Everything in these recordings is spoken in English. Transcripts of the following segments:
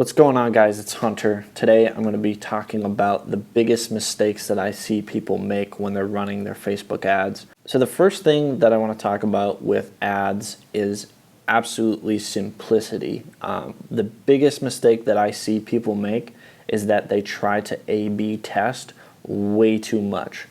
What's going on, guys? It's Hunter. Today I'm going to be talking about the biggest mistakes that I see people make when they're running their Facebook ads. So the first thing that I want to talk about with ads is absolutely simplicity. The biggest mistake that I see people make is that they try to A/B test way too much.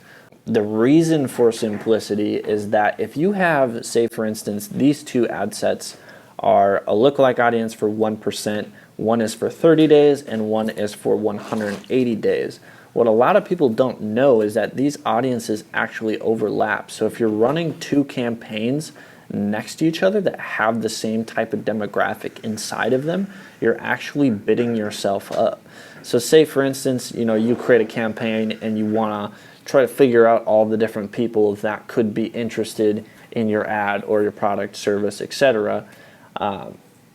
The reason for simplicity is that if you have, say for instance, these two ad sets are a lookalike audience for 1%, one is for 30 days and one is for 180 days. What a lot of people don't know is that these audiences actually overlap. So if you're running two campaigns next to each other that have the same type of demographic inside of them, you're actually bidding yourself up. So say for instance, you create a campaign and you want to try to figure out all the different people that could be interested in your ad or your product, service, etc.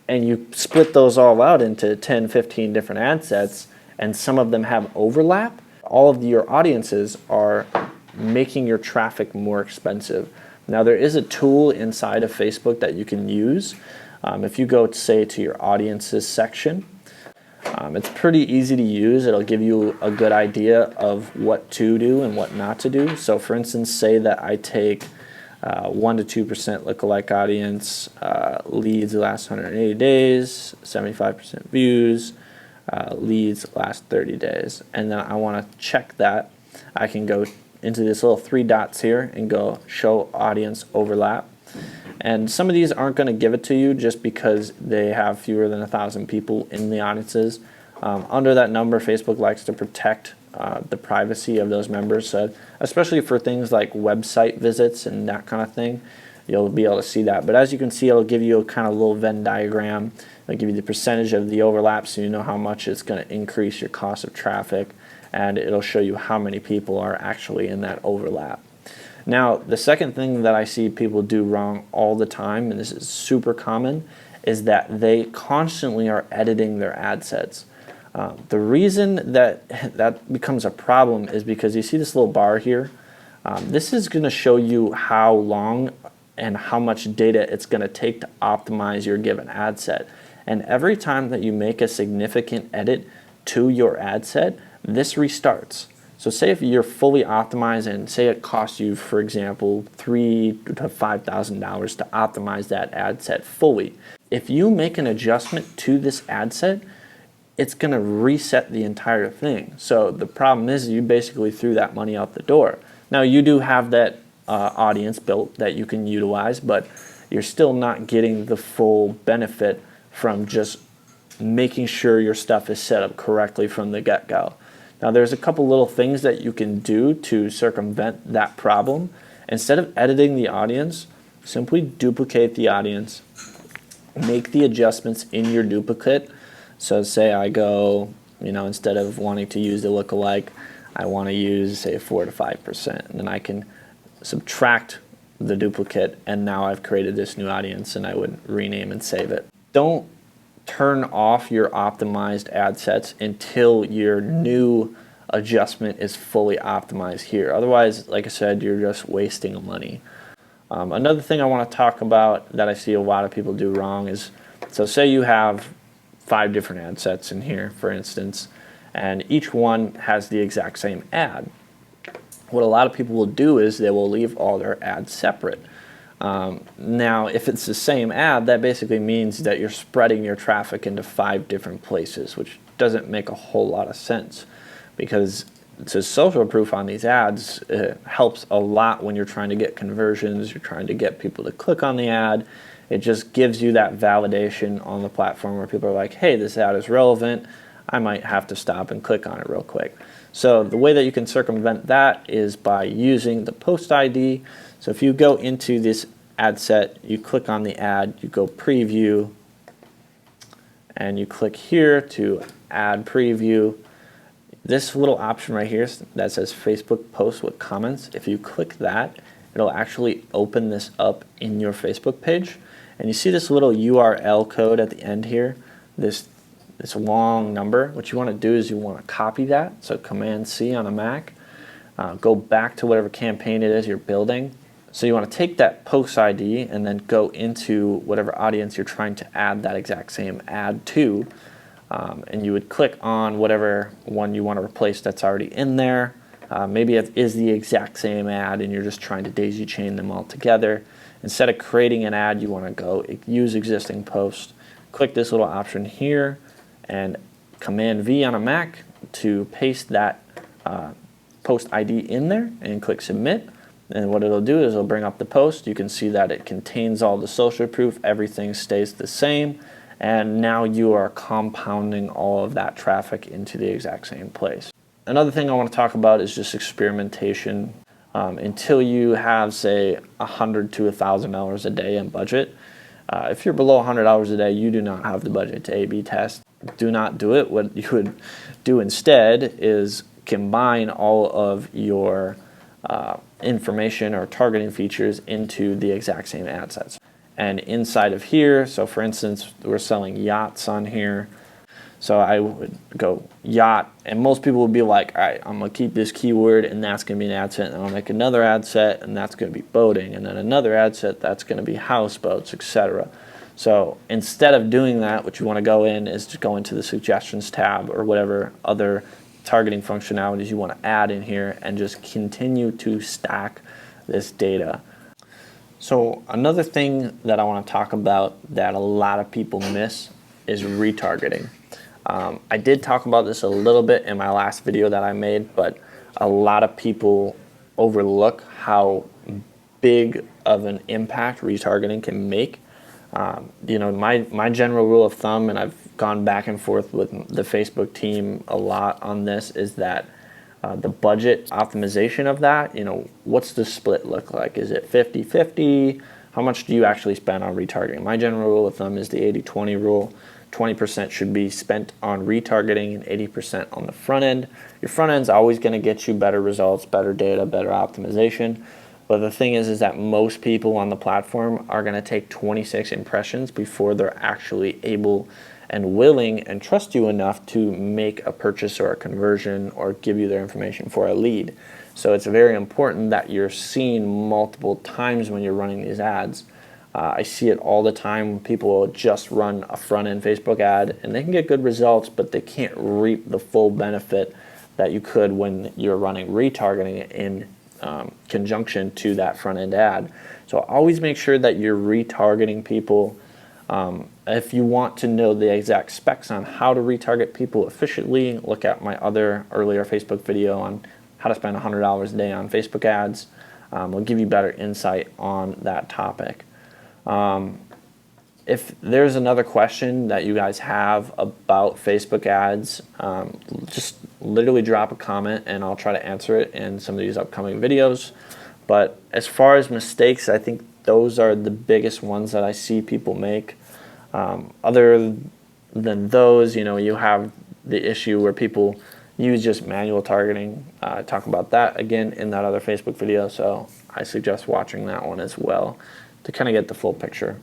And you split those all out into 10, 15 different ad sets, and some of them have overlap. All of your audiences are making your traffic more expensive. Now there is a tool inside of Facebook that you can use. If you go, say, to your audiences section, it's pretty easy to use. It'll give you a good idea of what to do and what not to do. So for instance, say that I take 1 to 2% lookalike audience, leads the last 180 days, 75% views, leads last 30 days. And then I want to check that. I can go into this little three dots here and go show audience overlap. And some of these aren't going to give it to you just because they have fewer than 1,000 people in the audiences. Under that number, Facebook likes to protect the privacy of those members, so especially for things like website visits and that kind of thing, you'll be able to see that. But as you can see, it'll give you a kind of little Venn diagram. It'll give you the percentage of the overlap, so you know how much it's going to increase your cost of traffic, and it'll show you how many people are actually in that overlap. Now, the second thing that I see people do wrong all the time, and this is super common, is that they constantly are editing their ad sets. The reason that becomes a problem is because you see this little bar here. This is going to show you how long and how much data it's going to take to optimize your given ad set. And every time that you make a significant edit to your ad set, this restarts. So say if you're fully optimized and say it costs you, for example, $3,000 to $5,000 to optimize that ad set fully. If you make an adjustment to this ad set, it's going to reset the entire thing. So the problem is you basically threw that money out the door. Now you do have that audience built that you can utilize, but you're still not getting the full benefit from just making sure your stuff is set up correctly from the get-go. Now there's a couple little things that you can do to circumvent that problem. Instead of editing the audience, simply duplicate the audience, make the adjustments in your duplicate. So say I go, instead of wanting to use the lookalike, I want to use, say, 4 to 5%. And then I can subtract the duplicate, and now I've created this new audience, and I would rename and save it. Don't turn off your optimized ad sets until your new adjustment is fully optimized here. Otherwise, like I said, you're just wasting money. Another thing I want to talk about that I see a lot of people do wrong is, so say you have 5 different ad sets in here, for instance, and each one has the exact same ad. What a lot of people will do is they will leave all their ads separate. Now, if it's the same ad, that basically means that you're spreading your traffic into 5 different places, which doesn't make a whole lot of sense, because the social proof on these ads helps a lot when you're trying to get conversions, you're trying to get people to click on the ad. It just gives you that validation on the platform where people are like, hey, this ad is relevant. I might have to stop and click on it real quick. So the way that you can circumvent that is by using the post ID. So if you go into this ad set, you click on the ad, you go preview, and you click here to add preview. This little option right here that says Facebook post with comments, if you click that, it'll actually open this up in your Facebook page. And you see this little URL code at the end here, this long number. What you want to do is you want to copy that, so Command-C on a Mac, go back to whatever campaign it is you're building. So you want to take that post ID and then go into whatever audience you're trying to add that exact same ad to. and you would click on whatever one you want to replace that's already in there. Maybe it is the exact same ad and you're just trying to daisy chain them all together. Instead of creating an ad, you want to go use existing post. Click this little option here and Command V on a Mac to paste that post ID in there and click submit. And what it'll do is it'll bring up the post. You can see that it contains all the social proof, everything stays the same, and now you are compounding all of that traffic into the exact same place. Another thing I want to talk about is just experimentation. Until you have, say, $100 to $1,000 a day in budget. If you're below $100 a day, you do not have the budget to A/B test. Do not do it. What you would do instead is combine all of your information or targeting features into the exact same ad sets. And inside of here, so for instance, we're selling yachts on here. So I would go yacht, and most people would be like, all right, I'm going to keep this keyword, and that's going to be an ad set, and I'll make another ad set, and that's going to be boating, and then another ad set, that's going to be houseboats, etc. So instead of doing that, what you want to go in is to go into the suggestions tab or whatever other targeting functionalities you want to add in here and just continue to stack this data. So another thing that I want to talk about that a lot of people miss is retargeting. I did talk about this a little bit in my last video that I made, but a lot of people overlook how big of an impact retargeting can make. My general rule of thumb, and I've gone back and forth with the Facebook team a lot on this, is that the budget optimization of that, what's the split look like? Is it 50-50? How much do you actually spend on retargeting? My general rule of thumb is the 80-20 rule. 20% should be spent on retargeting and 80% on the front end. Your front end's always going to get you better results, better data, better optimization. But the thing is that most people on the platform are going to take 26 impressions before they're actually able and willing and trust you enough to make a purchase or a conversion or give you their information for a lead. So it's very important that you're seen multiple times when you're running these ads. I see it all the time. People will just run a front-end Facebook ad and they can get good results, but they can't reap the full benefit that you could when you're running retargeting in conjunction to that front-end ad. So always make sure that you're retargeting people. If you want to know the exact specs on how to retarget people efficiently, look at my other earlier Facebook video on how to spend $100 a day on Facebook ads. It'll give you better insight on that topic. If there's another question that you guys have about Facebook ads, just literally drop a comment and I'll try to answer it in some of these upcoming videos. But as far as mistakes, I think those are the biggest ones that I see people make. Other than those, you have the issue where people use just manual targeting. I talk about that again in that other Facebook video, so I suggest watching that one as well to kind of get the full picture.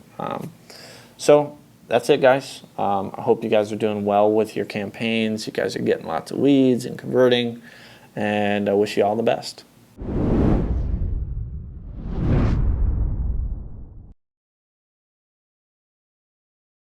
So that's it, guys. I hope you guys are doing well with your campaigns. You guys are getting lots of leads and converting, and I wish you all the best.